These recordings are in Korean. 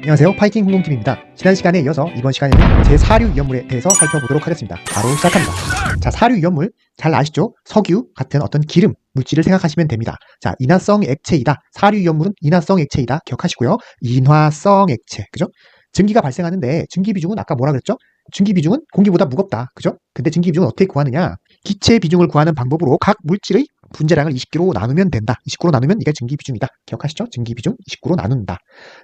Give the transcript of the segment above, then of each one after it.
안녕하세요. 파이팅 항공팀입니다. 지난 시간에 이어서 이번 시간에는 제4류 위험물에 대해서 살펴보도록 하겠습니다. 바로 시작합니다. 자, 4류 위험물 잘 아시죠? 석유 같은 어떤 기름, 물질을 생각하시면 됩니다. 자, 인화성 액체이다. 4류 위험물은 인화성 액체이다. 기억하시고요. 인화성 액체, 그죠? 증기가 발생하는데 증기 비중은 아까 뭐라 그랬죠? 증기 비중은 공기보다 무겁다. 그죠? 근데 증기 비중은 어떻게 구하느냐? 기체 비중을 구하는 방법으로 각 물질의 분자량을 20개로 나누면 된다. 20개로 나누면 이게 증기 비중이다. 기억하시죠? 증기 비중 20개로 나눈다.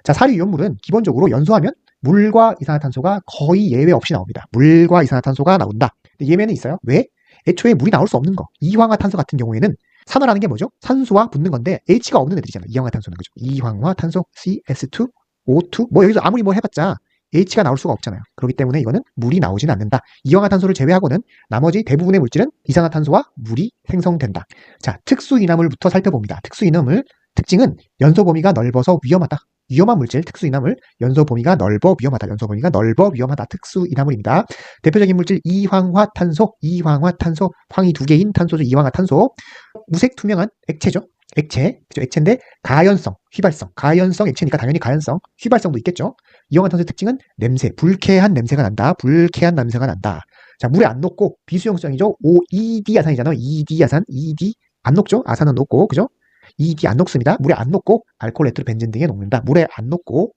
자, 사류 이온물은 기본적으로 연소하면 물과 이산화탄소가 거의 예외 없이 나옵니다. 물과 이산화탄소가 나온다. 근데 예외는 있어요. 왜? 애초에 물이 나올 수 없는 거. 이황화탄소 같은 경우에는 산화라는 게 뭐죠? 산소와 붙는 건데 H가 없는 애들이잖아요. 이황화탄소는 그죠? 이황화탄소 CS2, O2 뭐 여기서 아무리 뭐 해봤자 H가 나올 수가 없잖아요. 그렇기 때문에 이거는 물이 나오진 않는다. 이황화탄소를 제외하고는 나머지 대부분의 물질은 이산화탄소와 물이 생성된다. 자, 특수이나물부터 살펴봅니다. 특수이나물 특징은 연소 범위가 넓어서 위험하다. 위험한 물질, 특수이나물, 연소 범위가 넓어 위험하다. 연소 범위가 넓어 위험하다. 특수이나물입니다. 대표적인 물질 이황화탄소, 이황화탄소, 황이 2개인 탄소죠. 이황화탄소. 무색 투명한 액체죠. 액체, 그죠? 액체인데 가연성, 휘발성, 가연성 액체니까 당연히 가연성, 휘발성도 있겠죠. 이황화탄소의 특징은 냄새, 불쾌한 냄새가 난다. 불쾌한 냄새가 난다. 자, 물에 안 녹고 비수용성이죠. OED 야산이잖아요. ED 야산, ED 안 녹죠. 아산은 녹고, 그죠? ED 안 녹습니다. 물에 안 녹고 알코올 에테르 벤젠 등에 녹는다. 물에 안 녹고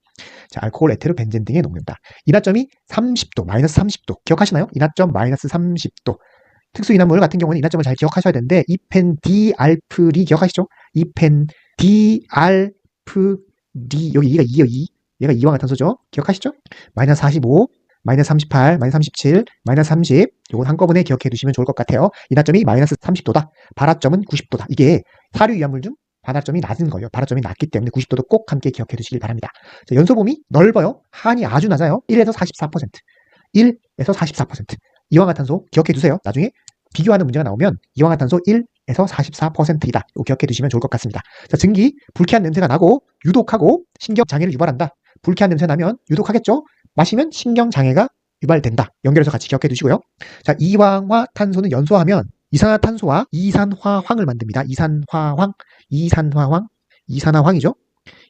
자, 알코올 에테르 벤젠 등에 녹는다. 인화점이 30도, 마이너스 30도. 기억하시나요? 인화점 마이너스 30도. 특수인화물 같은 경우는 인화점을 잘 기억하셔야 되는데 이펜디알프리 기억하시죠? 이펜디알프리 여기 이가 2요 2. 얘가 이황화탄소죠. 기억하시죠? 마이너스 45, 마이너스 38, 마이너스 37, 마이너스 30. 요건 한꺼번에 기억해 두시면 좋을 것 같아요. 인화점이 마이너스 30도다. 발화점은 90도다. 이게 사류 이화물 중 발화점이 낮은 거예요. 발화점이 낮기 때문에 90도도 꼭 함께 기억해 두시길 바랍니다. 자, 연소 범위 넓어요. 한이 아주 낮아요. 1에서 44%. 1에서 44%. 이황화탄소 기억해 두세요. 나중에 비교하는 문제가 나오면 이황화탄소 1에서 44%이다. 이거 기억해 두시면 좋을 것 같습니다. 자, 증기, 불쾌한 냄새가 나고 유독하고 신경장애를 유발한다. 불쾌한 냄새 나면 유독하겠죠? 마시면 신경장애가 유발된다. 연결해서 같이 기억해 두시고요. 자, 이황화탄소는 연소하면 이산화탄소와 이산화황을 만듭니다. 이산화황, 이산화황, 이산화황이죠.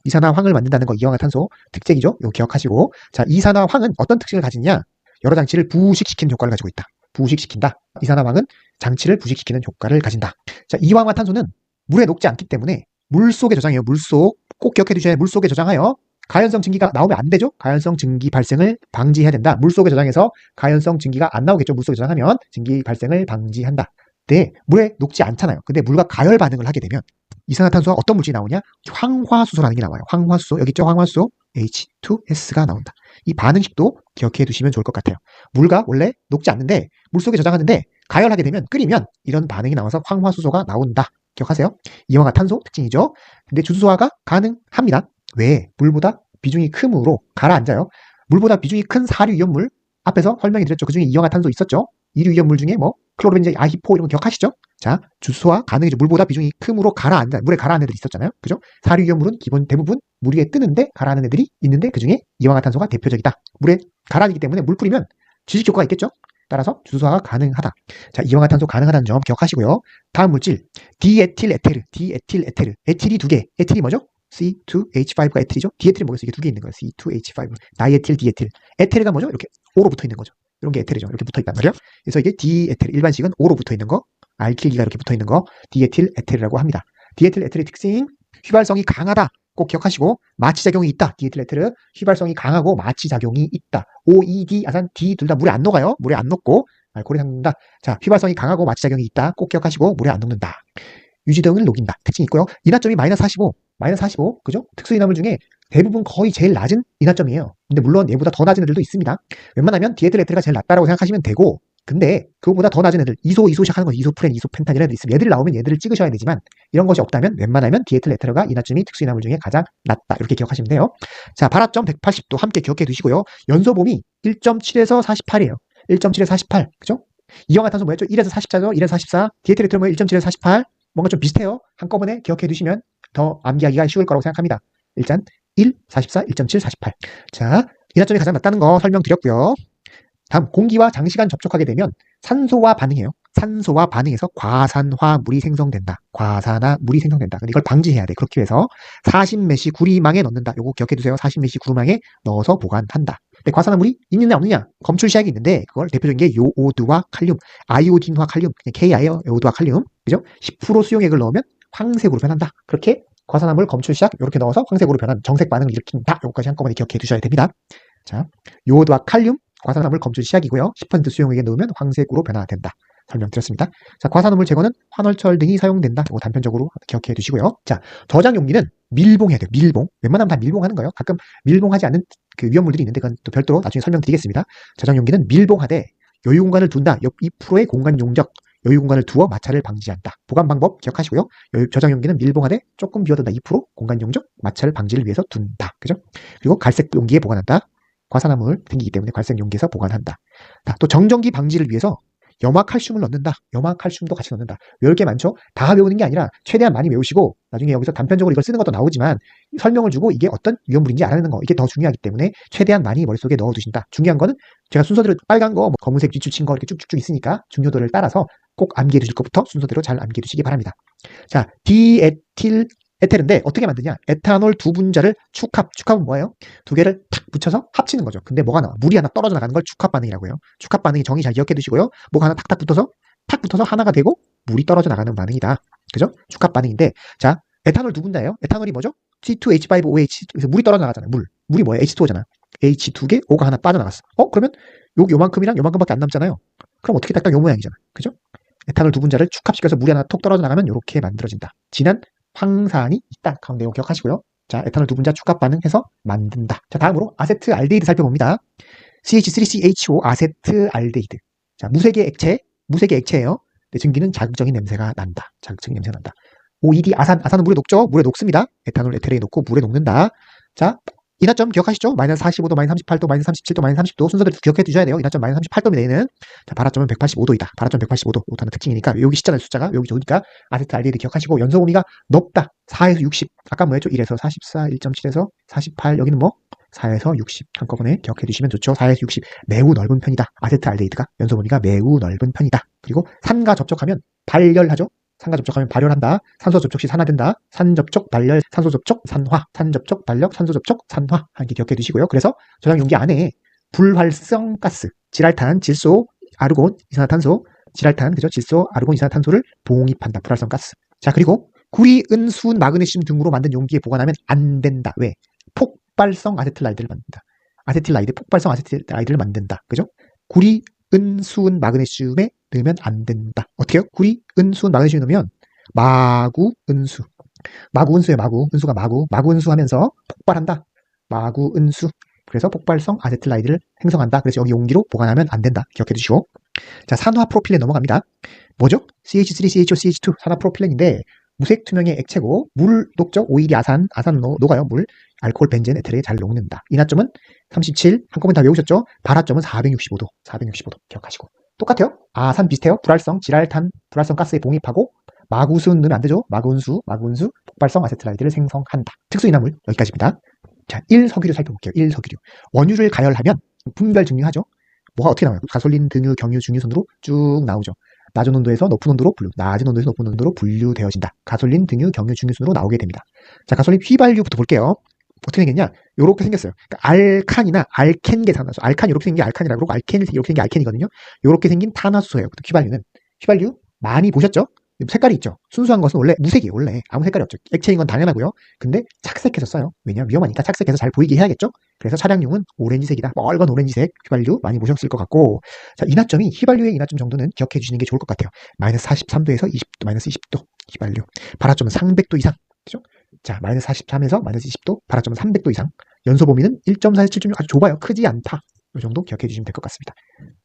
이산화황을 만든다는 거 이황화탄소 특징이죠. 이거 기억하시고. 자, 이산화황은 어떤 특징을 가지냐? 여러 장치를 부식시키는 효과를 가지고 있다. 부식시킨다. 이산화황은 장치를 부식시키는 효과를 가진다. 자, 이황화탄소는 물에 녹지 않기 때문에 물속에 저장해요. 물속. 꼭 기억해 두셔야 물속에 저장하여 가연성 증기가 나오면 안 되죠. 가연성 증기 발생을 방지해야 된다. 물속에 저장해서 가연성 증기가 안 나오겠죠. 물속에 저장하면 증기 발생을 방지한다. 네, 물에 녹지 않잖아요. 근데 물과 가열 반응을 하게 되면 이산화탄소와 어떤 물질이 나오냐? 황화수소라는 게 나와요. 황화수소. 여기 있죠? 황화수소. H2S가 나온다. 이 반응식도 기억해 두시면 좋을 것 같아요. 물과 원래 녹지 않는데 물속에 저장하는데 가열하게 되면 끓이면 이런 반응이 나와서 황화수소가 나온다. 기억하세요? 이황화탄소 특징이죠. 근데 주수소화가 가능합니다. 왜? 물보다 비중이 크므로 가라앉아요. 물보다 비중이 큰 사류 이온물 앞에서 설명해 드렸죠. 그중에 이황화탄소 있었죠. 이류 이온물 중에 뭐 클로로벤제, 아히포 이런 거 기억하시죠? 자, 주수소화 가능이죠. 물보다 비중이 크므로 가라앉아. 물에 가라앉는 애들이 있었잖아요. 그죠? 사류 이온물은 기본 대부분 물 위에 뜨는데 가라앉는 애들이 있는데 그중에 이황화탄소가 대표적이다. 물에 가라앉기 때문에 물 뿌리면 지식 효과가 있겠죠? 따라서 주수소화가 가능하다. 자, 이황화탄소 가능하다는 점 기억하시고요. 다음 물질 디에틸에테르, 디에틸에테르. 에틸이 두 개. 에틸이 뭐죠? C2H5가 에틸이죠. 디에틸이 뭐겠어요? 이게 두 개 있는 거예요. C2H5. 다이에틸, 디에틸. 에테르가 뭐죠? 이렇게 O로 붙어 있는 거죠. 이런 게 에테르죠. 이렇게 붙어 있단 말이에요. 그래서 이게 디에테르, 일반식은 O로 붙어 있는 거, 알킬기가 이렇게 붙어 있는 거, 디에틸 에테르라고 합니다. 디에틸 에테르의 특징, 휘발성이 강하다. 꼭 기억하시고 마취작용이 있다. 디에틸 에테르 휘발성이 강하고 마취작용이 있다. OED, 아산, D 둘 다 물에 안 녹아요. 물에 안 녹고 알코올이 생긴다. 자, 휘발성이 강하고 마취작용이 있다. 꼭 기억하시고 물에 안 녹는다. 유지등을 녹인다. 특징이 있고요. 인화점이 마이너스 45, 마이너스 45, 그죠? 특수인화물 중에 대부분 거의 제일 낮은 인화점이에요. 근데 물론 얘보다 더 낮은 애들도 있습니다. 웬만하면 디에틸 에테르가 제일 낮다라고 생각하시면 되고, 근데 그거보다 더 낮은 애들, 이소 시작하는 거, 이소프렌, 이소펜탄 이런 애들 있으면 얘들이 나오면 얘들을 찍으셔야 되지만 이런 것이 없다면 웬만하면 디에틸 에테르가 인화점이 특수인화물 중에 가장 낮다. 이렇게 기억하시면 돼요. 자, 발화점 180도 함께 기억해 두시고요. 연소범위 1.7에서 48이에요. 1.7에서 48, 그죠? 이황화탄소 뭐였죠? 1에서 44죠? 1에서 44. 디에틸 에테르 뭐 1.7에서 48. 뭔가 좀 비슷해요. 한꺼번에 기억해 두시면 더 암기하기가 쉬울 거라고 생각합니다. 일단 1, 44, 1.7, 48. 자, 인화점이 가장 낮다는 거 설명드렸고요. 다음, 공기와 장시간 접촉하게 되면 산소와 반응해요. 산소와 반응해서 과산화물이 생성된다. 과산화물이 생성된다. 근데 이걸 방지해야 돼. 그렇기 위해서 40메시 구리망에 넣는다. 요거 기억해두세요. 40메시 구리망에 넣어서 보관한다. 근데 과산화물이 있느냐 없느냐 검출 시약이 있는데 그걸 대표적인 게 요오드와 칼륨, 아이오딘과 칼륨, 그냥 KI예요. 요오드와 칼륨, 그죠? 10% 수용액을 넣으면 황색으로 변한다. 그렇게 과산화물 검출 시약 이렇게 넣어서 황색으로 변한 정색 반응을 일으킨다. 요거까지 한꺼번에 기억해 두셔야 됩니다. 자, 요오드와 칼륨 과산화물 검출 시약이고요. 10% 수용액에 넣으면 황색으로 변화된다. 설명드렸습니다. 자, 과산화물 제거는 환월철 등이 사용된다. 이거 단편적으로 기억해 두시고요. 자, 저장 용기는 밀봉해야 돼요. 밀봉. 웬만하면 다 밀봉하는 거예요. 가끔 밀봉하지 않는 그 위험물들이 있는데 그건 또 별도로 나중에 설명드리겠습니다. 저장 용기는 밀봉하되 여유 공간을 둔다. 옆 2%의 공간 용적. 여유 공간을 두어 마찰을 방지한다. 보관 방법 기억하시고요. 저장 용기는 밀봉하되 조금 비워둔다. 2% 공간 용적 마찰을 방지를 위해서 둔다. 그죠? 그리고 갈색 용기에 보관한다. 과산화물 생기기 때문에 갈색 용기에서 보관한다. 자, 또 정전기 방지를 위해서 염화칼슘을 넣는다. 염화칼슘도 같이 넣는다. 외울 게 많죠? 다 외우는 게 아니라 최대한 많이 외우시고 나중에 여기서 단편적으로 이걸 쓰는 것도 나오지만 설명을 주고 이게 어떤 위험물인지 알아내는 거 이게 더 중요하기 때문에 최대한 많이 머릿속에 넣어두신다. 중요한 거는 제가 순서대로 빨간 거, 검은색 뒤추친 거 이렇게 쭉쭉쭉 있으니까 중요도를 따라서 꼭 암기해 두실 것부터 순서대로 잘 암기해 두시기 바랍니다. 자, 에텔인데 어떻게 만드냐? 에탄올 두 분자를 축합은 뭐예요? 두 개를 탁 붙여서 합치는 거죠. 근데 뭐가 나와? 물이 하나 떨어져 나가는 걸 축합 반응이라고 해요. 축합 반응의 정의 잘 기억해 두시고요. 뭐가 하나 탁 붙어서 하나가 되고 물이 떨어져 나가는 반응이다. 그죠? 축합 반응인데 자, 에탄올 두 분자예요. 에탄올이 뭐죠? C2H5OH. 그래서 물이 떨어져 나가잖아요. 물이 뭐예요? H2O잖아. H 두 개, O가 하나 빠져나갔어. 그러면 요만큼이랑 요만큼밖에 안 남잖아요. 그럼 어떻게 딱딱 요 모양이잖아. 그죠? 에탄올 두 분자를 축합시켜서 물이 하나 톡 떨어져 나가면 이렇게 만들어진다. 진한 황산이 있다. 가운데 기억하시고요. 자, 에탄올 두 분자 축합 반응해서 만든다. 자, 다음으로 아세트알데히드 살펴봅니다. CH3CHO 아세트알데히드. 자, 무색의 액체예요. 근데 증기는 자극적인 냄새가 난다. OED 아산은 물에 녹죠. 물에 녹습니다. 에탄올 에테르에 녹고 물에 녹는다. 자, 인하점 기억하시죠? 마이너스 45도, 마이너스 38도, 마이너스 37도, 마이너스 30도 순서대로 기억해 두셔야 돼요. 인하점 마이너스 38도면 얘는 자, 발화점은 185도이다. 발화점 185도. 이것도 하나 특징이니까 여기 있잖아요. 숫자가 여기 좋으니까 아세트알데히드 기억하시고 연소 범위가 높다. 4에서 60. 아까 뭐였죠? 1에서 44, 1.7에서 48. 여기는 뭐 4에서 60. 한꺼번에 기억해 두시면 좋죠. 4에서 60. 매우 넓은 편이다. 아세트알데히드가 연소 범위가 매우 넓은 편이다. 그리고 산과 접촉하면 발열하죠. 산과 접촉하면 발열한다. 산소 접촉 시 산화된다. 산 접촉, 발열, 산소 접촉, 산화. 산 접촉, 발력, 산소 접촉, 산화. 이렇게 기억해 두시고요. 그래서 저장 용기 안에 불활성 가스, 질알탄, 질소, 아르곤, 이산화탄소, 질알탄, 그죠? 질소, 아르곤, 이산화탄소를 봉입한다. 불활성 가스. 자, 그리고 구리, 은, 순, 마그네슘 등으로 만든 용기에 보관하면 안 된다. 왜? 폭발성 아세틸라이드를 만든다. 폭발성 아세틸라이드를 만든다. 그죠? 구리, 은, 순, 마그네슘에 넣으면 안 된다. 어떻게 해요? 구리, 은, 순, 마그네슘 넣으면 마구, 은수. 마구, 은수가 마구 은수 하면서 폭발한다. 마구, 은수. 그래서 폭발성 아세틸라이드를 생성한다. 그래서 여기 용기로 보관하면 안 된다. 기억해 두시고. 자, 산화 프로필렌 넘어갑니다. 뭐죠? CH3CHO, CH2 산화 프로필렌인데 무색 투명의 액체고 물 녹죠? 오일이 아산 녹아요. 물. 알코올, 벤젠, 에테르에 잘 녹는다. 인하점은 37. 한꺼번에 다 외우셨죠? 발화점은 465도. 기억하시고. 똑같아요. 아산 비슷해요. 불활성, 질알탄, 불활성 가스에 봉입하고 마구순 넣으면 안 되죠. 마구은수, 폭발성 아세틸라이드를 생성한다. 특수인화물 여기까지입니다. 자, 1석유류 살펴볼게요. 1석유류. 원유를 가열하면 분별 증류하죠. 뭐가 어떻게 나와요? 가솔린, 등유, 경유, 중유 순으로 쭉 나오죠. 낮은 온도에서 높은 온도로 분류되어진다. 가솔린, 등유, 경유, 중유 순으로 나오게 됩니다. 자, 가솔린 휘발유부터 볼게요. 어떻게 생겼냐? 요렇게 생겼어요. 그러니까 알칸이나 알켄 계산하죠. 알칸 이렇게 생긴 게 알칸이라고 그러고 알켄 이렇게 생긴 게 알켄이거든요. 요렇게 생긴 탄화수소예요. 휘발유 많이 보셨죠? 색깔이 있죠. 순수한 것은 원래 무색이에요. 원래 아무 색깔이 없죠. 액체인 건 당연하고요. 근데 착색해서 써요. 왜냐면 위험하니까 착색해서 잘 보이게 해야겠죠. 그래서 차량용은 오렌지색이다. 빨간 오렌지색 휘발유 많이 보셨을 것 같고, 자, 인하점이 휘발유의 인하점 정도는 기억해 주시는 게 좋을 것 같아요. 마이너스 43도에서 20도, 마이너스 20도 휘발유. 발화점은 300도 이상. 그죠? 자, 마이너스 43에서 마이너스 20도, 발화점은 300도 이상. 연소 범위는 1.4에서 7.6 아주 좁아요. 크지 않다. 이 정도 기억해 주시면 될 것 같습니다.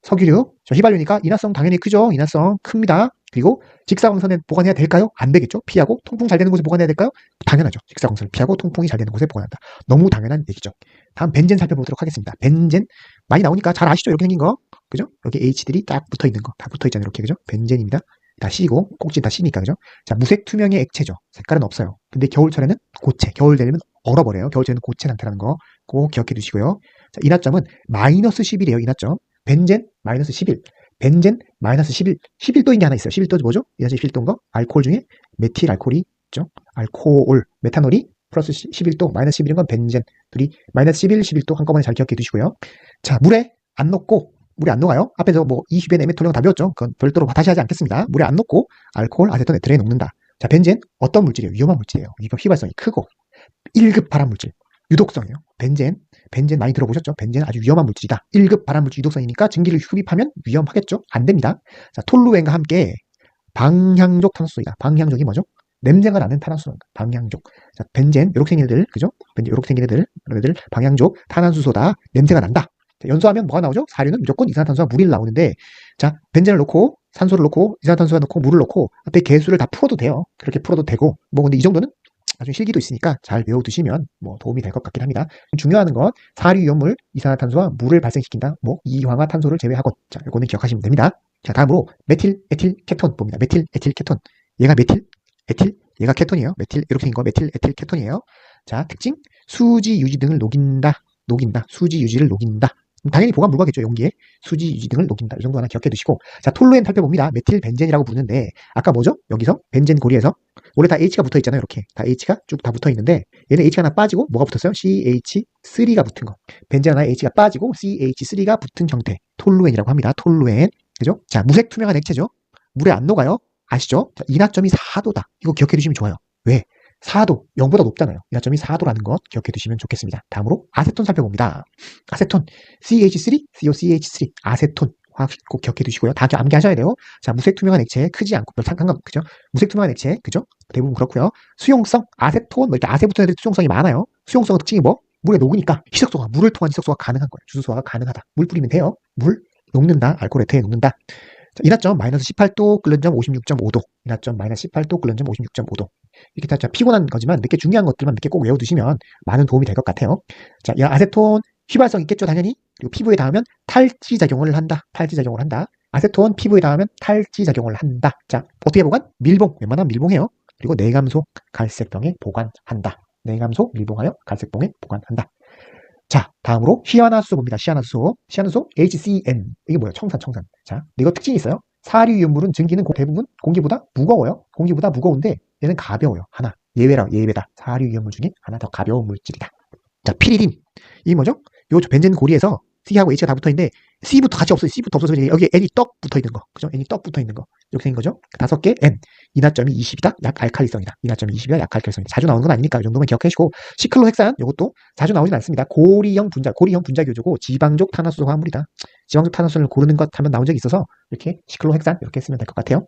석유류, 저 휘발유니까 인화성 당연히 크죠. 인화성 큽니다. 그리고 직사광선에 보관해야 될까요? 안 되겠죠. 피하고 통풍 잘 되는 곳에 보관해야 될까요? 당연하죠. 직사광선을 피하고 통풍이 잘 되는 곳에 보관한다. 너무 당연한 얘기죠. 다음 벤젠 살펴보도록 하겠습니다. 벤젠 많이 나오니까 잘 아시죠? 이렇게 생긴 거. 그죠? 여기 H들이 딱 붙어 있는 거. 다 붙어 있잖아요. 이렇게. 그죠? 벤젠입니다. 다 C고 꼭지 다 C니까. 그죠? 자, 무색 투명의 액체죠. 색깔은 없어요. 근데 겨울철에는 고체. 겨울 되면 얼어버려요. 겨울철에는 고체 상태라는 거 꼭 기억해 두시고요. 자, 인하점은 마이너스 11이에요. 인하점. 벤젠 마이너스 11. 벤젠 마이너스 11도인 게 하나 있어요. 11도 뭐죠? 이너지 11도인 거? 알코올 중에 메틸 알코올이 있죠. 알코올, 메탄올이 플러스 11도, 마이너스 11인 건 벤젠. 둘이 마이너스 11, 11도 한꺼번에 잘 기억해 두시고요. 자, 물에 안 녹아요. 앞에서 뭐 이휘벤, 에메톨렌 다 배웠죠. 그건 별도로 다시 하지 않겠습니다. 물에 안 녹고 알코올, 아세톤, 에틸렌에 녹는다. 자, 벤젠 어떤 물질이에요? 위험한 물질이에요. 휘발성이 크고 1급 발암 물질. 유독성이에요. 벤젠 많이 들어보셨죠? 벤젠 아주 위험한 물질이다. 1급 발암 물질 유독성이니까 증기를 흡입하면 위험하겠죠? 안 됩니다. 자, 톨루엔과 함께 방향족 탄화수소이다. 방향족이 뭐죠? 냄새가 나는 탄화수소입니다. 방향족. 자, 벤젠, 요렇게 생긴 애들, 그죠? 벤젠, 요렇게 생긴 애들, 방향족, 탄화수소다. 냄새가 난다. 자, 연소하면 뭐가 나오죠? 사료는 무조건 이산화탄소와 물이 나오는데, 자, 벤젠을 넣고, 산소를 넣고, 이산화탄소를 넣고, 물을 넣고, 앞에 개수를 다 풀어도 돼요. 그렇게 풀어도 되고, 뭐, 근데 이 정도는 나중에 실기도 있으니까 잘 외워두시면 뭐 도움이 될 것 같긴 합니다. 중요한 건 사류 이온물, 이산화탄소와 물을 발생시킨다. 뭐 이황화탄소를 제외하고, 자, 이거는 기억하시면 됩니다. 자, 다음으로 메틸, 에틸, 케톤 봅니다. 메틸, 에틸, 케톤. 얘가 메틸, 에틸, 얘가 케톤이에요. 메틸, 이렇게 생긴 거 메틸, 에틸, 케톤이에요. 자, 특징, 수지, 유지 등을 녹인다. 수지, 유지를 녹인다. 당연히 보관 불가겠죠. 용기에 수지, 유지 등을 녹인다. 이 정도 하나 기억해 두시고, 자, 톨루엔 살펴봅니다. 메틸 벤젠이라고 부르는데, 아까 뭐죠? 여기서 벤젠 고리에서 원래 다 H가 붙어 있잖아요. 이렇게 다 H가 쭉 다 붙어 있는데, 얘는 H가 하나 빠지고 뭐가 붙었어요? CH3가 붙은 거. 벤젠 하나에 H가 빠지고 CH3가 붙은 형태, 톨루엔이라고 합니다. 톨루엔, 그죠? 자, 무색 투명한 액체죠. 물에 안 녹아요. 아시죠? 자, 인하점이 4도다. 이거 기억해 두시면 좋아요. 왜? 4도, 0보다 높잖아요. 인하점이 4도라는 것 기억해 두시면 좋겠습니다. 다음으로 아세톤 살펴봅니다. 아세톤, CH3, COCH3, 아세톤. 화학식 꼭 기억해 두시고요. 다 암기하셔야 돼요. 자, 무색 투명한 액체, 크지 않고 별 상관없, 그죠? 무색 투명한 액체, 그죠? 대부분 그렇고요. 수용성, 아세톤, 뭐 이렇게 아세 붙은 애들 수용성이 많아요. 수용성의 특징이 뭐? 물에 녹으니까 희석소가, 물을 통한 희석소가 가능한 거예요. 주소소화가 가능하다. 물 뿌리면 돼요. 물 녹는다. 알코올 에터에 녹는다. 자, 인하점 마이너스 18도, 끓는 점 56.5도. 인하점 마이너스 18도, 끓는 점 56.5도. 이렇게 다 피곤한 거지만 몇 개 중요한 것들만 몇 개 꼭 외워두시면 많은 도움이 될 것 같아요. 자, 이 아세톤 휘발성 있겠죠, 당연히. 그리고 피부에 닿으면 탈지작용을 한다. 탈지작용을 한다. 아세톤 피부에 닿으면 탈지작용을 한다. 자, 어떻게 보관? 밀봉. 웬만하면 밀봉해요. 그리고 내감소 갈색병에 보관한다. 내감소 밀봉하여 갈색병에 보관한다. 자, 다음으로 시아나수소 봅니다. 시아나수소 HCN. 이게 뭐예요? 청산. 자, 이거 특징이 있어요. 사류이온물은 증기는 대부분 공기보다 무거워요. 공기보다 무거운데 얘는 가벼워요. 하나. 예외다. 사류이온물 중에 하나 더 가벼운 물질이다. 자, 피리딘. 이게 뭐죠? 요 벤젠 고리에서 C하고 H가 다 붙어 있는데 C부터 같이 없어요. C부터 없어서 여기 N이 떡 붙어 있는 거. 그죠? N이 떡 붙어 있는 거. 이렇게 생긴 거죠. 5개 N. 인하점이 20이다. 약알칼리성이다. 인하점이 20이다. 약알칼리성이다. 자주 나오는 건 아니니까 이 정도만 기억하시고, 시클로헥산 이것도 자주 나오진 않습니다. 고리형 분자 교조고 지방족 탄화수소 화합물이다. 지방족 탄화수소를 고르는 것 하면 나온 적이 있어서 이렇게 시클로헥산 이렇게 쓰면 될 것 같아요.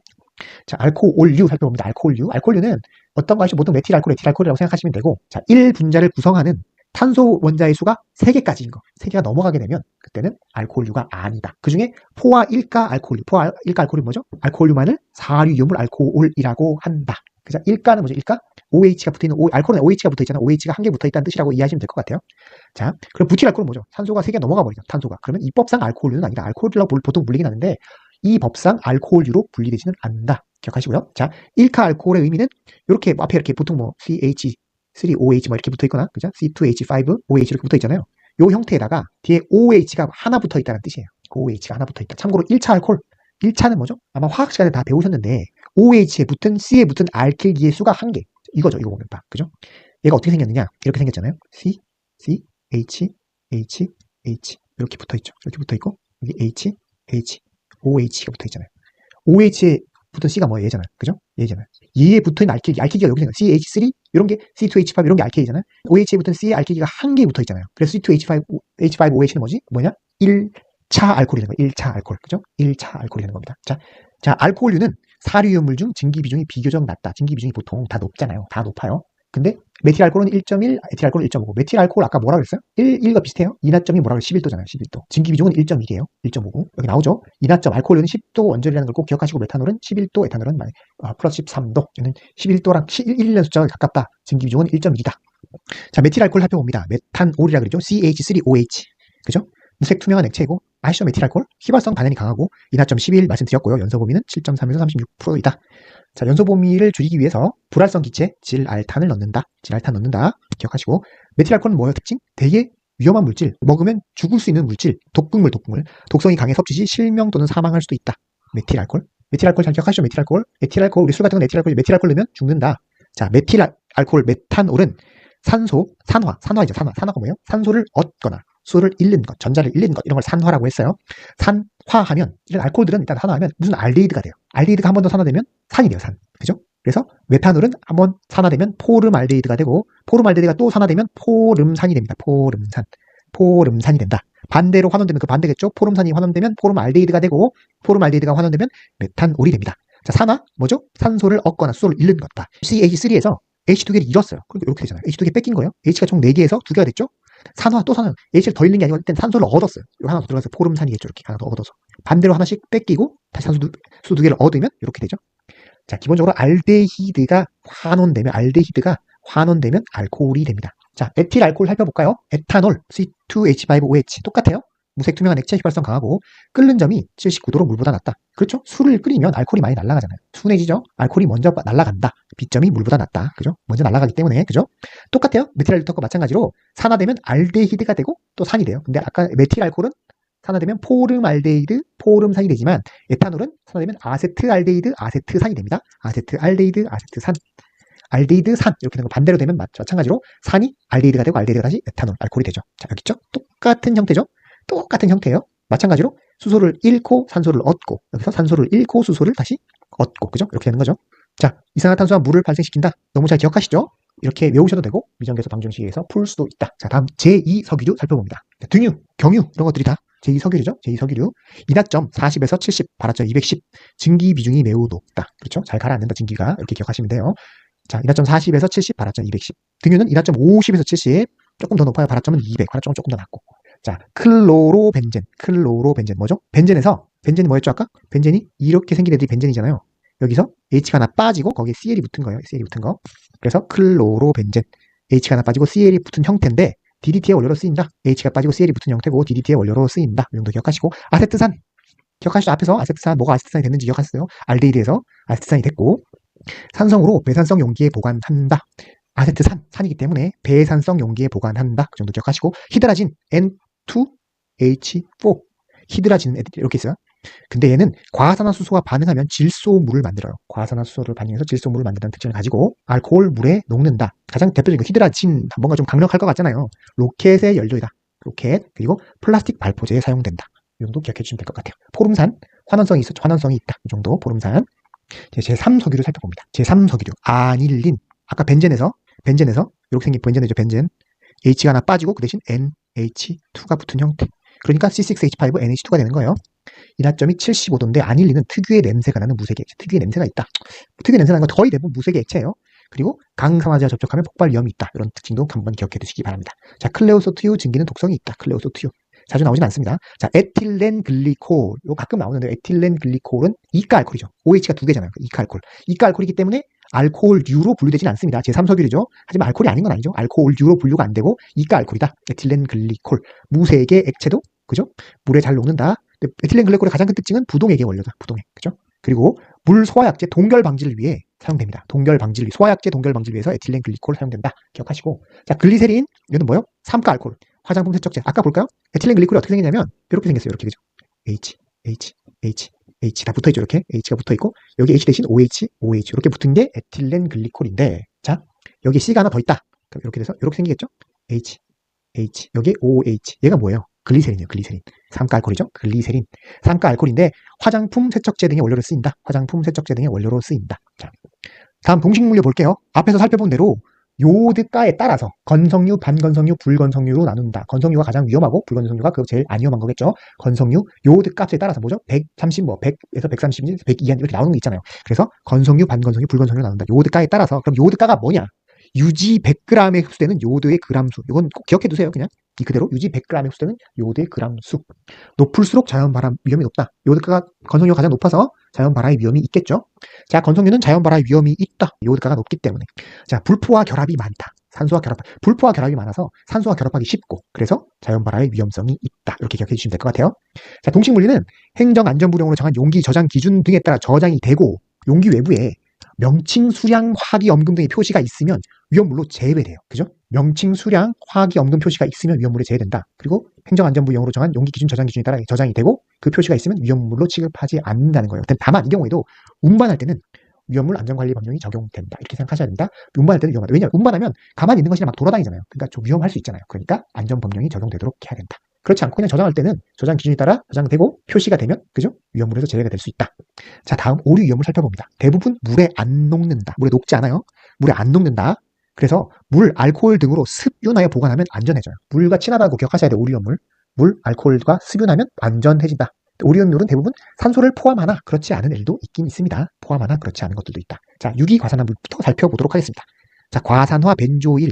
자, 알코올류 살펴봅니다. 알코올류는 어떤 것이 보통 메틸 알코올, 에틸 알코올이라고 생각하시면 되고, 자, 1분자를 구성하는 탄소 원자의 수가 3개까지인 거. 3개가 넘어가게 되면 그때는 알코올류가 아니다. 그 중에 포화 1가 알코올류. 포화 1가 알코올이 뭐죠? 알코올류만을 사류이온물 알코올이라고 한다. 그죠? 1가는 뭐죠? 1가? OH가 붙어있는, 알코올은 OH가 붙어있잖아. OH가 한 개 붙어있다는 뜻이라고 이해하시면 될 것 같아요. 자, 그럼 부틸 알코올은 뭐죠? 산소가 3개 넘어가 버리죠. 탄소가. 그러면 입법상 알코올류는 아니다. 알코올이라고 보통 불리긴 하는데 이 법상 알코올류로 분리되지는 않는다. 기억하시고요. 자, 1가 알코올의 의미는 이렇게 앞에 이렇게 보통 뭐 CH3OH 뭐 이렇게 붙어 있거나, 그죠? C2H5OH 이렇게 붙어 있잖아요. 요 형태에다가 뒤에 OH가 하나 붙어 있다는 뜻이에요. OH가 하나 붙어 있다. 참고로 1차 알코올, 1차는 뭐죠? 아마 화학 시간에 다 배우셨는데 OH에 붙은 C에 붙은 알킬기의 수가 1개. 이거죠. 이거 보면 다. 그죠? 얘가 어떻게 생겼느냐? 이렇게 생겼잖아요. C, H, H, H 이렇게 붙어 있죠. 이렇게 붙어 있고 여기 H, H, OH가 붙어 있잖아요. OH에 붙은 C가 뭐예요? 얘잖아요. 그죠? 얘잖아요. 얘에 붙은 알킬기가 여기 생겨요. CH3 이런 게 C2H5 이런 게 알킬기잖아요. OH에 붙은 C의 알킬기가 1개 붙어 있잖아요. 그래서 C2H5OH는 뭐냐? 1차 알코올이 되는 거예요. 1차 알코올. 그죠? 1차 알코올이 되는 겁니다. 자, 알코올류는 사류이온물 중 증기 비중이 비교적 낮다. 증기 비중이 보통 다 높잖아요. 다 높아요. 근데 메틸 알코올은 1.1, 에틸 알코올은 1.5. 메틸 알코올 아까 뭐라 그랬어요? 1과 비슷해요. 인하점이 뭐라 그랬어요? 11도잖아요. 11도. 증기 비중은 1.1이에요. 1.5. 여기 나오죠? 인하점 알코올은 10도 원전이라는 걸 꼭 기억하시고, 메탄올은 11도, 에탄올은 플러스 13도. 얘는 11도랑 1이라는 숫자가 가깝다. 증기 비중은 1.2다. 자, 메틸 알코올 살펴봅니다. 메탄올이라 그러죠. CH3OH. 그죠? 무색 투명한 액체이고, 아시죠? 메틸 알코올? 휘발성 단연히 강하고, 인하점 11 말씀드렸고요. 연소 범위는 7.3에서 36%이다. 자, 연소 범위를 줄이기 위해서 불활성 기체 질알탄을 넣는다. 질알탄 넣는다. 기억하시고, 메틸 알코올은 뭐예요? 특징? 되게 위험한 물질, 먹으면 죽을 수 있는 물질, 독극물. 독성이 강해 섭취 시 실명 또는 사망할 수도 있다. 메틸알코올. 메틸알코올 잘 기억하시죠? 메틸알코올. 에틸알코올, 우리 술 같은 건 에틸알코올, 메틸알코올 넣으면 죽는다. 자, 메틸알코올, 메탄올은 산화이죠. 산화가 뭐예요? 산소를 얻거나 수를 잃는 것, 전자를 잃는 것, 이런 걸 산화라고 했어요. 산화하면, 이런 알코올들은 일단 산화하면 무슨 알데히드가 돼요. 알데히드가 한 번 더 산화되면 산이 돼요, 산. 그죠? 그래서 메탄올은 한 번 산화되면 포름알데히드가 되고, 포름알데히드가 또 산화되면 포름산이 됩니다. 포름산이 된다. 반대로 환원되면 그 반대겠죠? 포름산이 환원되면 포름알데히드가 되고, 포름알데히드가 환원되면 메탄올이 됩니다. 자, 산화, 뭐죠? 산소를 얻거나 수소를 잃는 것다. CH3에서 H2개를 잃었어요. 그러니까 이렇게 되잖아요. H2개 뺏긴 거예요. H가 총 4개에서 2개가 됐죠? 산화, 또 산화. H를 더 잃는 게 아니고 일단 산소를 얻었어요. 이거 하나 더 들어가서 포름산이겠죠. 이렇게 하나 더 얻어서. 반대로 하나씩 뺏기고 다시 수 2개를 얻으면 이렇게 되죠. 자, 기본적으로 알데히드가 환원되면 알코올이 됩니다. 자, 에틸알코올 살펴볼까요? 에탄올, C2H5OH 똑같아요. 무색 투명한 액체, 휘발성 강하고 끓는 점이 79도로 물보다 낮다. 그렇죠? 술을 끓이면 알코올이 많이 날아가잖아요. 순해지죠? 알코올이 먼저 날아간다. B점이 물보다 낮다. 그죠? 먼저 날아가기 때문에, 그죠? 똑같아요. 메틸알코올과 마찬가지로 산화되면 알데히드가 되고 또 산이 돼요. 근데 아까 메틸알코올은 산화되면 포름알데히드, 포름산이 되지만 에탄올은 산화되면 아세트알데히드, 아세트산이 됩니다. 아세트알데히드, 아세트산. 알데히드, 산 이렇게 되는 거 반대로 되면 마찬가지로 산이 알데히드가 되고 알데히드가 다시 에탄올, 알코올이 되죠. 자, 여기 있죠? 똑같은 형태죠? 똑같은 형태예요. 마찬가지로 수소를 잃고 산소를 얻고, 여기서 산소를 잃고 수소를 다시 얻고, 그죠? 이렇게 되는 거죠. 자, 이산화탄소와 물을 발생시킨다. 너무 잘 기억하시죠? 이렇게 외우셔도 되고 미정계에서 방정식에서 풀 수도 있다. 자, 다음 제2석유류 살펴봅니다. 등유, 경유 이런 것들이 다 제2석유류죠. 제2석유류. 인하점 40에서 70, 발화점 210. 증기 비중이 매우 높다. 그렇죠? 잘 가라앉는다, 증기가. 이렇게 기억하시면 돼요. 자, 인하점 40에서 70, 발화점 210. 등유는 인하점 50에서 70, 조금 더 높아요. 발화점은 200, 발화점은 조금 더 낮고. 자, 클로로벤젠 뭐죠? 벤젠이 뭐였죠 아까? 벤젠이 이렇게 생긴 애들이 벤젠이잖아요. 여기서 H가 하나 빠지고 거기에 CL이 붙은 거예요. CL이 붙은 거. 그래서 클로로벤젠. H가 하나 빠지고 CL이 붙은 형태인데 DDT의 원료로 쓰인다. H가 빠지고 CL이 붙은 형태고 DDT의 원료로 쓰인다. 이 정도 기억하시고, 아세트산. 기억하시죠? 앞에서 아세트산, 뭐가 아세트산이 됐는지 기억하셨어요? 알데히드에서 아세트산이 됐고, 산성으로 배산성 용기에 보관한다. 아세트산, 산이기 때문에 배산성 용기에 보관한다. 그 정도 기억하시고, 히드라진 N2H4. 히드라진은 이렇게 있어요. 근데 얘는 과산화수소와 반응하면 질소물을 만들어요. 과산화수소를 반응해서 질소물을 만든다는 특징을 가지고 알코올 물에 녹는다. 가장 대표적인 거 히드라진, 뭔가 좀 강력할 것 같잖아요. 로켓의 연료이다. 로켓, 그리고 플라스틱 발포제에 사용된다. 이 정도 기억해 주시면 될 것 같아요. 포름산, 환원성이 있다. 이 정도 포름산. 제3석유를 살펴봅니다. 제3석유류, 아닐린. 아까 벤젠에서 이렇게 생긴 벤젠이죠, 벤젠. H가 하나 빠지고 그 대신 NH2가 붙은 형태. 그러니까 C6H5NH2가 되는 거예요. 인하점이 75도인데 아닐린은 특유의 냄새가 나는 무색의 액체. 특유의 냄새가 있다. 특유의 냄새 나는 건 거의 대부분 무색의 액체예요. 그리고 강산화제와 접촉하면 폭발 위험이 있다. 이런 특징도 한번 기억해 두시기 바랍니다. 자, 클레오소트유 증기는 독성이 있다. 클레오소트유. 자주 나오진 않습니다. 자, 에틸렌 글리콜. 이거 가끔 나오는데 에틸렌 글리콜은 이가 알코올이죠. OH가 2개잖아요. 이가 알코올. 이가 알코올이기 때문에 알코올류로 분류되진 않습니다. 제3석유류죠. 하지만 알코올이 아닌 건 아니죠. 알코올류로 분류가 안 되고 이가 알코올이다. 에틸렌 글리콜. 무색의 액체도 그죠? 물에 잘 녹는다. 에틸렌 글리콜의 가장 큰 특징은 부동액의 원료다. 부동액. 그죠? 그리고 물 소화약제 동결 방지를 위해 사용됩니다. 소화약제 동결 방지를 위해서 에틸렌 글리콜 사용된다. 기억하시고. 자, 글리세린. 이거는 뭐요? 삼가 알코올. 화장품 세척제. 아까 볼까요? 에틸렌 글리콜이 어떻게 생기냐면 이렇게 생겼어요. 이렇게. 그죠? H 다 붙어있죠. 이렇게 H가 붙어있고 여기 H 대신 OH 이렇게 붙은 게 에틸렌 글리콜인데, 자, 여기 C가 하나 더 있다. 그럼 이렇게 돼서 이렇게 생기겠죠? H 여기 OH. 얘가 뭐예요? 글리세린이에요. 글리세린. 삼가 알코올이죠. 글리세린. 삼가 알코올인데 화장품 세척제 등의 원료로 쓰인다. 자, 다음 동식물류 볼게요. 앞에서 살펴본 대로 요드가에 따라서 건성류, 반건성류, 불건성류로 나눈다. 건성류가 가장 위험하고 불건성류가 그 제일 안 위험한 거겠죠. 건성류, 요드 값에 따라서 뭐죠? 130, 100에서 130, 100 이하 이렇게 나오는 거 있잖아요. 그래서 건성류, 반건성류, 불건성류로 나눈다. 요드가에 따라서. 그럼 요드가가 뭐냐? 유지 100g에 흡수되는 요드의 그람수. 이건 꼭 기억해 두세요. 그냥 이 그대로 유지 100g에 흡수되는 요드의 그람수. 높을수록 자연 발암 위험이 높다. 요드가가 건성류가 가장 높아서 자연 발암의 위험이 있겠죠. 자, 건성류는 자연 발암의 위험이 있다. 요드가가 높기 때문에. 자, 불포와 결합이 많다. 불포와 결합이 많아서 산소와 결합하기 쉽고, 그래서 자연 발암의 위험성이 있다. 이렇게 기억해 주시면 될 것 같아요. 자, 동식물리는 행정안전부령으로 정한 용기 저장 기준 등에 따라 저장이 되고 용기 외부에 명칭, 수량, 화기, 엄금 등의 표시가 있으면 위험물로 제외돼요. 그죠? 명칭, 수량, 화기, 엄금 표시가 있으면 위험물에 제외된다. 그리고 행정안전부 영으로 정한 용기 기준, 저장 기준에 따라 저장이 되고 그 표시가 있으면 위험물로 취급하지 않는다는 거예요. 다만 이 경우에도 운반할 때는 위험물 안전관리 법령이 적용된다. 이렇게 생각하셔야 됩니다. 운반할 때는 위험하다. 왜냐하면 운반하면 가만히 있는 것이 막 돌아다니잖아요. 그러니까 좀 위험할 수 있잖아요. 그러니까 안전법령이 적용되도록 해야 된다. 그렇지 않고 그냥 저장할 때는 저장 기준에 따라 저장되고 표시가 되면 그죠? 위험물에서 제외가 될 수 있다. 자, 다음 오류 위험물 살펴봅니다. 대부분 물에 안 녹는다. 물에 녹지 않아요. 물에 안 녹는다. 그래서 물, 알코올 등으로 습윤하여 보관하면 안전해져요. 물과 친하다고 기억하셔야 돼요. 오류 위험물. 물, 알코올과 습윤하면 안전해진다. 오류 위험물은 대부분 산소를 포함하나 그렇지 않은 일도 있긴 있습니다. 포함하나 그렇지 않은 것들도 있다. 자, 유기과산화물부터 살펴보도록 하겠습니다. 자, 과산화 벤조일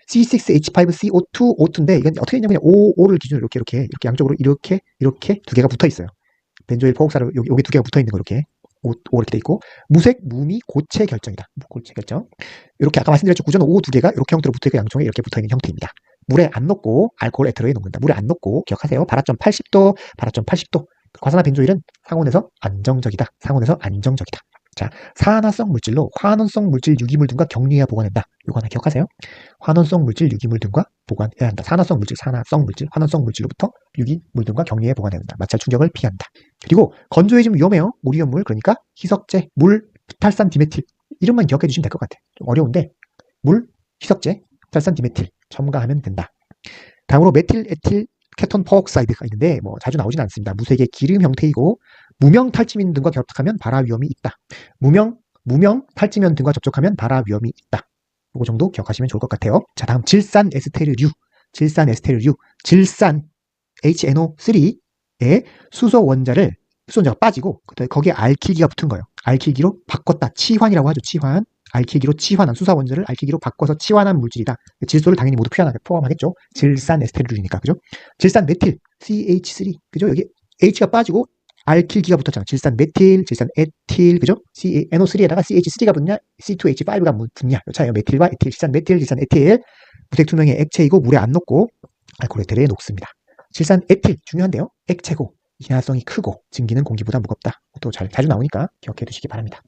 C6H5CO2 O2인데 이건 어떻게 했냐면 O를 기준으로 이렇게 양쪽으로 이렇게 두 개가 붙어 있어요. 벤조일 포옥사로 여기 두 개가 붙어 있는 거 이렇게 O 이렇게 돼 있고 무색 무미 고체 결정이다. 고체 결정. 이렇게 아까 말씀드렸죠. 구조는 O 두 개가 이렇게 형태로 붙어 있고 양쪽에 이렇게 붙어 있는 형태입니다. 물에 안 녹고 알코올 에테로에 녹는다. 물에 안 녹고 기억하세요. 발화점 80도, 발화점 80도. 과산화 벤조일은 상온에서 안정적이다. 상온에서 안정적이다. 자, 산화성 물질로 환원성 물질 유기물 등과 격리해야 보관한다. 이거 하나 기억하세요. 환원성 물질 유기물 등과 보관해야 한다. 산화성 물질, 환원성 물질로부터 유기물 등과 격리해 보관해야 한다. 마찰 충격을 피한다. 그리고 건조해지면 위험해요. 오류연물, 그러니까 희석제, 물, 탈산 디메틸 이름만 기억해 주시면 될 것 같아요. 좀 어려운데 물, 희석제, 탈산 디메틸 첨가하면 된다. 다음으로 메틸 에틸 케톤 퍼옥사이드가 있는데 자주 나오진 않습니다. 무색의 기름 형태이고 무명 탈지면 등과 접촉하면 발화 위험이 있다. 무명 탈지면 등과 접촉하면 발화 위험이 있다. 이거 정도 기억하시면 좋을 것 같아요. 자, 다음 질산 에스테르류, 질산 HNO3에 수소 원자가 빠지고 거기에 알킬기가 붙은 거예요. 알킬기로 바꿨다. 치환이라고 하죠. 치환. 알킬기로 치환한 수소 원자를 알킬기로 바꿔서 치환한 물질이다. 질소를 당연히 모두 포함하겠죠. 질산 에스테르류니까 그죠? 질산 메틸 CH3 그죠? 여기 H가 빠지고 알킬기가 붙었잖아. 질산 메틸, 질산 에틸 그죠? NO3에다가 CH3가 붙냐? C2H5가 붙냐? 요 차이요. 메틸과 에틸, 질산 메틸, 질산 에틸 무색 투명의 액체이고 물에 안 녹고 알코올 에테르에 녹습니다. 질산 에틸 중요한데요. 액체고 인화성이 크고 증기는 공기보다 무겁다. 또 자주 나오니까 기억해 두시기 바랍니다.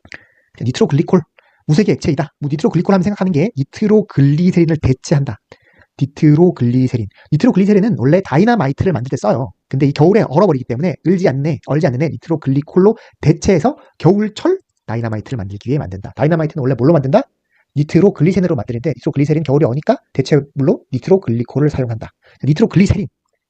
니트로글리콜 무색의 액체이다. 니트로글리콜 하면 생각하는 게 니트로글리세린을 대체한다. 니트로글리세린은 원래 다이나마이트를 만들 때 써요. 근데 이 겨울에 얼어버리기 때문에 얼지 않는 니트로글리콜로 대체해서 겨울철 다이나마이트를 만들기 위해 만든다. 다이나마이트는 원래 뭘로 만든다? 니트로글리세린으로 만드는데 니트로글리세린 겨울에 어니까 대체물로 니트로글리콜을 사용한다. 니트로글리세린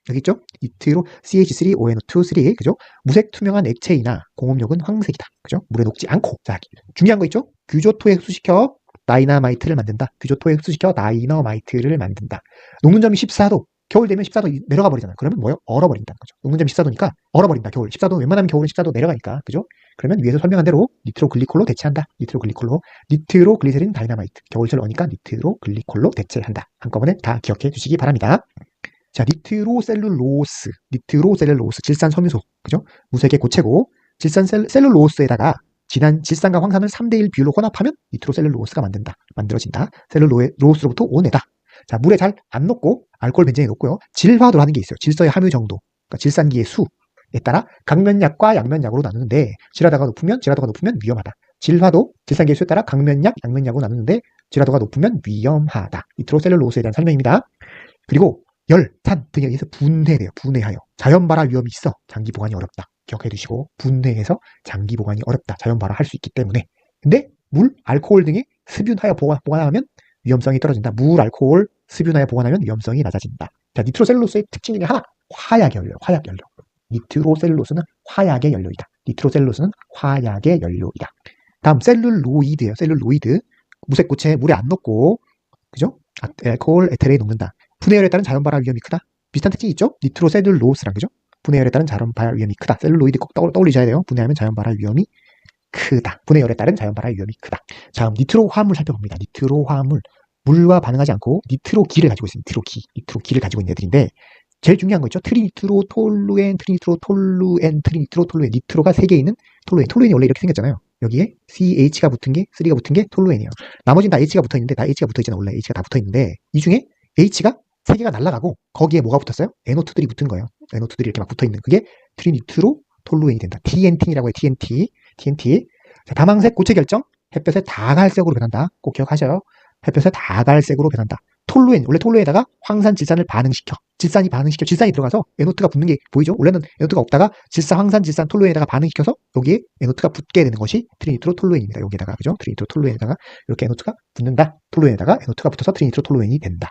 여기 있죠? 니트로 CH3ONO2 3 그죠? 무색 투명한 액체이나 공업력은 황색이다. 그죠? 물에 녹지 않고. 자, 중요한 거 있죠? 규조토에 흡수시켜 다이나마이트를 만든다. 규조토에 흡수시켜 다이너마이트를 만든다. 녹는 점이 14도. 겨울 되면 14도 내려가 버리잖아요. 그러면 뭐예요? 얼어버린다는 거죠. 녹는 점이 14도니까 얼어버린다. 겨울 14도 웬만하면 겨울은 14도 내려가니까. 그죠? 그러면 위에서 설명한 대로 니트로글리콜로 대체한다. 니트로글리세린 다이너마이트. 겨울철 어니까 니트로글리콜로 대체한다. 한꺼번에 다 기억해 주시기 바랍니다. 자, 니트로셀룰로스, 질산 섬유소, 그죠? 무색의 고체고, 셀룰로스에다가 진한 질산과 황산을 3대1 비율로 혼합하면 니트로셀룰로스가 만들어진다. 셀룰로스로부터 오내다. 자, 물에 잘 안 녹고, 알코올 벤젠에 녹고요. 질화도라는 게 있어요. 질소의 함유 정도, 그러니까 질산기의 수에 따라 강면약과 양면약으로 나누는데, 질화도가 높으면 위험하다. 질산기의 수에 따라 강면약, 양면약으로 나누는데, 질화도가 높으면 위험하다. 니트로셀룰로스에 대한 설명입니다. 그리고 열, 탄 등에 의해서 분해하여 자연 발화 위험이 있어 장기 보관이 어렵다. 기억해 두시고 분해해서 장기 보관이 어렵다. 자연 발화할 수 있기 때문에. 근데 물, 알코올 등에 습윤하여 보관하면 위험성이 떨어진다. 물, 알코올, 습윤하여 보관하면 위험성이 낮아진다. 자, 니트로셀룰로스의 특징 중에 하나, 화약 연료. 니트로셀룰로스는 화약의 연료이다. 다음 셀룰로이드예요. 무색 고체 물에 안 녹고 그죠? 알코올 에테르에 녹는다. 분해열에 따른 자연 발화 위험이 크다. 비슷한 특징이 있죠? 니트로셀룰로스랑 그죠? 분해열에 따른 자연 발화 위험이 크다. 셀룰로이드 꼭 떠올리셔야 돼요. 분해하면 자연 발화 위험이 크다. 분해열에 따른 자연 발화 위험이 크다. 다음 니트로 화합물 살펴봅니다. 니트로 화합물 물과 반응하지 않고 니트로기를 가지고 있습니다. 니트로기를 가지고 있는 애들인데 제일 중요한 거 있죠? 트리니트로톨루엔, 니트로가 3개 있는 톨루엔이 원래 이렇게 생겼잖아요. 여기에 CH가 붙은 게 3가 붙은 게 톨루엔이에요. 나머지는 다 H가 붙어 있는데 다 H가 붙어 있잖아요. 원래 H가 다 붙어 있는데 이 중에 H가 3개가 날아가고 거기에 뭐가 붙었어요? NO2들이 붙은 거예요. NO2들이 이렇게 막 붙어 있는 그게 트리니트로 톨루엔이 된다. TNT라고 해요. TNT. 자, 다망색 고체 결정 햇볕에 다갈색으로 변한다. 꼭 기억하셔요. 햇볕에 다갈색으로 변한다. 톨루엔, 원래 톨루엔에다가 황산 질산을 반응시켜. 질산이 들어가서 에노트가 붙는 게 보이죠? 원래는 에노트가 없다가 황산 질산 톨루엔에다가 반응시켜서 여기에 에노트가 붙게 되는 것이 트리니트로 톨루엔입니다. 여기에다가, 그죠? 트리니트로 톨루엔에다가 이렇게 에노트가 붙는다. 톨루엔에다가 에노트가 붙어서 트리니트로 톨루엔이 된다.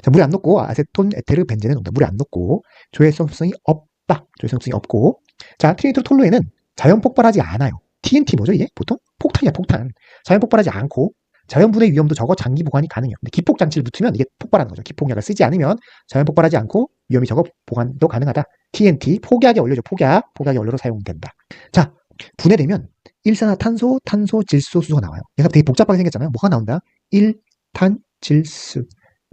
자, 물이 안 녹고 아세톤 에테르 벤젠에 녹는다. 물이 안 녹고 조회성성이 없다. 조회성성이 없고. 자, 트리니트로 톨루엔은 자연 폭발하지 않아요. TNT 뭐죠 이게? 보통? 폭탄이야, 폭탄. 자연 폭발하지 않고 자연분해 위험도 적어 장기 보관이 가능해요. 근데 기폭 장치를 붙으면 이게 폭발하는 거죠. 기폭약을 쓰지 않으면 자연 폭발하지 않고 위험이 적어 보관도 가능하다. TNT 폭약에 원료죠. 폭약의 원료로 사용된다. 자, 분해되면 일산화탄소, 탄소, 질소, 수소가 나와요. 얘가 되게 복잡하게 생겼잖아요. 뭐가 나온다? 일탄질소.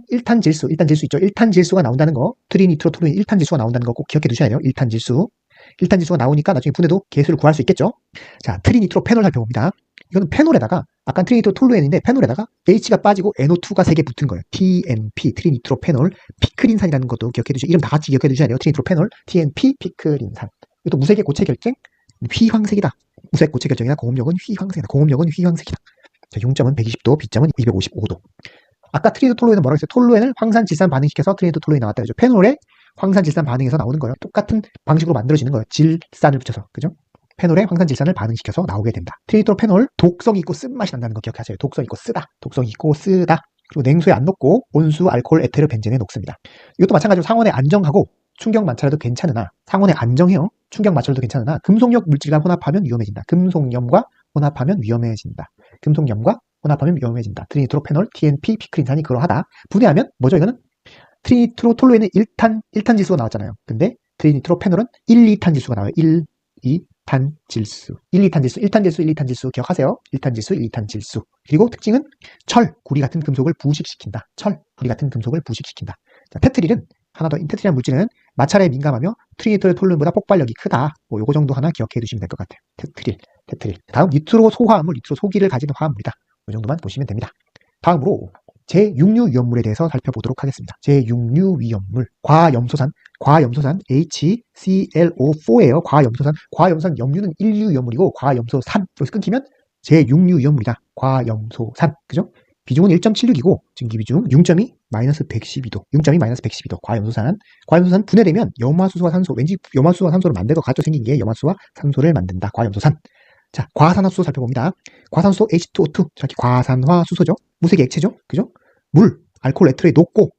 일탄질소 있죠. 일탄질소가 나온다는 거, 트리니트로톨루엔 일탄질소가 나온다는 거 꼭 기억해 두셔야 돼요. 일탄질소가 나오니까 나중에 분해도 개수를 구할 수 있겠죠. 자, 트리니트로페놀 살펴봅니다. 이거는 페놀에다가 아까 트리니트로톨루엔인데 페놀에다가 H가 빠지고 NO2가 3개 붙은 거예요. TNP, 트리니트로페놀, 피크린산이라는 것도 기억해 두셔야, 이름 다 같이 기억해 두셔야 돼요. 트리니트로페놀, TNP, 피크린산. 이것도 무색의 고체 결정, 휘황색이다. 무색 고체 결정이나 공업력은 휘황색이다. 자, 융점은 120도, B점은 255도. 아까 트리니트로톨루엔은 뭐라고 했어요? 톨루엔을 황산질산 반응시켜서 트리니트로톨루엔이 나왔다 그죠? 페놀에 황산질산 반응해서 나오는 거예요. 똑같은 방식으로 만들어지는 거예요. 질산을 붙여서, 그죠? 페놀에 황산질산을 반응시켜서 나오게 된다. 트리니트로페놀 독성이 있고 쓴맛이 난다는 거 기억하세요. 독성이 있고 쓰다. 그리고 냉수에 안 녹고 온수, 알코올, 에테르, 벤젠에 녹습니다. 이것도 마찬가지로 상온에 안정하고 충격 마찰해도 괜찮으나, 상온에 안정해요. 충격 마찰도 괜찮으나 금속염 물질과 혼합하면 위험해진다. 금속염과 혼합하면 위험해진다. 트리니트로페놀, TNP, 피크린산이 그러하다. 분해하면 뭐죠? 이거는 트리니트로톨루엔은 1탄 질소가 나왔잖아요. 근데 트리니트로페놀은 1,2탄 질소가 나와요. 1,2탄 질소. 1,2탄 질소 기억하세요. 1탄 질소. 그리고 특징은 구리 같은 금속을 부식시킨다. 자, 테트릴은 테트릴이라는 물질은 마찰에 민감하며 트리니트로톨루엔보다 폭발력이 크다. 뭐 요거 정도 하나 기억해 두시면 될 것 같아요. 테트릴. 다음 니트로 소화합물, 니트로 소기를 가진 화합물이다. 이 정도만 보시면 됩니다. 다음으로 제6류 위험물에 대해서 살펴보도록 하겠습니다. 제6류 위험물, 과염소산 HClO4예요. 과염소산 염류는 1류 위험물이고 과염소산 여기서 끊기면 제6류 위험물이다. 과염소산, 그죠? 비중은 1.76이고 증기 비중 융점이 -112도. 과염소산 분해되면 염화수소와 산소, 왠지 염화수소와 산소를 만들 것 같죠? 생긴 게 염화수소와 산소를 만든다. 과염소산. 자, 과산화수소 살펴봅니다. 과산화수소 H2O2, 저렇게 과산화수소죠. 무색의 액체죠. 그죠? 물, 알코올 에테르에 녹고,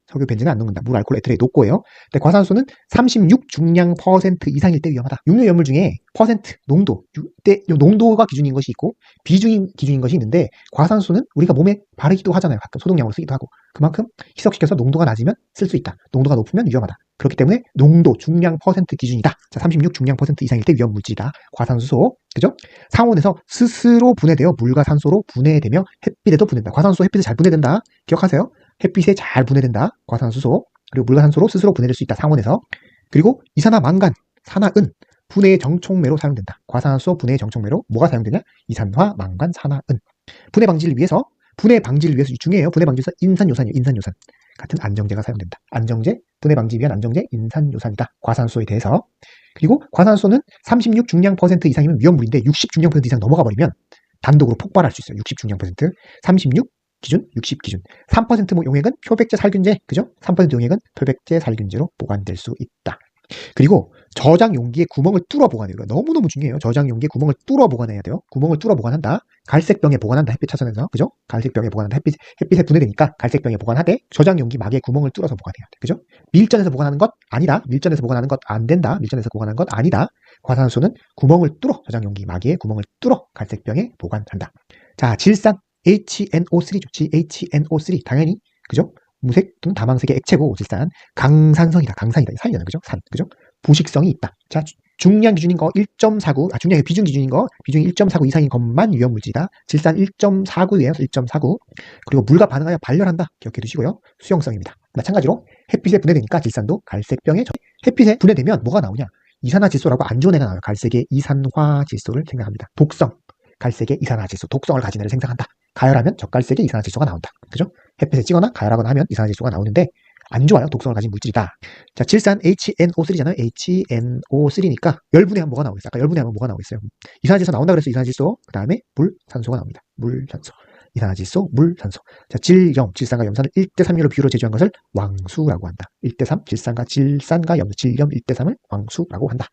석유 벤젠은 안 녹는다. 물, 알코올 에테르에 녹고예요. 근데 과산화수소는 36 중량 % 이상일 때 위험하다. 육류 염물 중에 퍼센트, 농도가 기준인 것이 있고 비중이 기준인 것이 있는데, 과산화수소는 우리가 몸에 바르기도 하잖아요. 가끔 소독약으로 쓰기도 하고. 그만큼 희석시켜서 농도가 낮으면 쓸 수 있다. 농도가 높으면 위험하다. 그렇기 때문에 농도, 중량 % 기준이다. 자, 36 중량 % 이상일 때 위험 물질이다. 과산수소, 그죠? 상온에서 스스로 분해되어 물과 산소로 분해되며 햇빛에도 분해된다. 과산수소 햇빛에 잘 분해된다. 기억하세요. 햇빛에 잘 분해된다. 과산수소. 그리고 물과 산소로 스스로 분해될 수 있다. 상온에서. 그리고 이산화 망간, 산화은 분해의 정촉매로 사용된다. 과산화수소 분해의 정촉매로 뭐가 사용되냐? 이산화 망간, 산화은. 분해 방지를 위해서 중요해요. 분해 방지에서 인산요산이에요. 인산요산 같은 안정제가 사용된다. 안정제, 분해 방지 위한 안정제, 인산요산이다. 과산수소에 대해서. 그리고 과산수소는 36 중량 % 이상이면 위험물인데 60 중량 % 이상 넘어가 버리면 단독으로 폭발할 수 있어요. 60 중량 %, 36 기준, 60 기준. 3% 용액은 표백제 살균제, 그죠? 3% 용액은 표백제 살균제로 보관될 수 있다. 그리고 저장 용기에 구멍을 뚫어 보관해요. 너무너무 중요해요. 저장 용기에 구멍을 뚫어 보관해야 돼요. 구멍을 뚫어 보관한다. 갈색병에 보관한다. 햇빛 차선에서, 그죠? 갈색병에 보관한다. 햇빛에 분해되니까 갈색병에 보관하되 저장 용기 막에 구멍을 뚫어서 보관해야 돼. 그죠? 밀전에서 보관하는 것 아니다. 밀전에서 보관하는 것 안 된다. 밀전에서 보관하는 것 아니다. 과산수소는 구멍을 뚫어, 저장 용기 막에 구멍을 뚫어 갈색병에 보관한다. 자, 질산 HNO3 좋지. HNO3 당연히, 그죠? 무색 또는 다망색의 액체고, 질산 강산성이다. 산이잖아, 그죠? 산, 그죠? 부식성이 있다. 자, 중량 기준인 거 1.49, 중량의 비중 기준인 거, 비중이 1.49 이상인 것만 위험 물질이다. 질산 1.49예요. 1.49. 그리고 물과 반응하여 발열한다. 기억해 두시고요. 수용성입니다. 마찬가지로 햇빛에 분해되니까 질산도 갈색병에 햇빛에 분해되면 뭐가 나오냐? 이산화질소라고 안 좋은 애가 나와요. 갈색의 이산화질소를 생성합니다. 독성, 갈색의 이산화질소, 독성을 가진 애를 생성한다. 가열하면 적갈색의 이산화질소가 나온다. 그죠? 햇빛에 찍거나 가열하거나 하면 이산화질소가 나오는데, 안 좋아요. 독성을 가진 물질이다. 자, 질산 HNO3잖아요. HNO3니까 열분해 하면 뭐가 나오겠어요? 아까 열분해 하면 뭐가 나오겠어요? 이산화질소 나온다 그래서 이산화질소, 그 다음에 물, 산소가 나옵니다. 물, 산소. 이산화질소, 물, 산소. 자, 질염, 질산과 염산을 1대3로 비율로 제조한 것을 왕수라고 한다. 1대3, 질산과 염, 질염 1대3을 왕수라고 한다.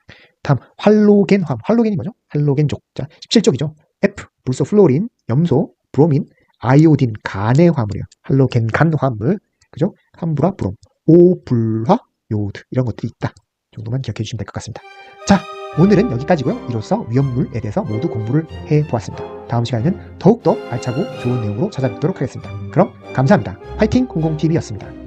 다음, 할로겐화합. 할로겐이 뭐죠? 할로겐족. 자, 17쪽이죠. F, 불소, 플로린, 염소, 브로민, 아이오딘, 간의 화물이에요. 할로겐, 간 화물. 그죠? 함부라, 브롬, 오불화, 요오드. 이런 것들이 있다. 정도만 기억해 주시면 될 것 같습니다. 자, 오늘은 여기까지고요. 이로써 위험물에 대해서 모두 공부를 해보았습니다. 다음 시간에는 더욱더 알차고 좋은 내용으로 찾아뵙도록 하겠습니다. 그럼 감사합니다. 화이팅 00TV였습니다.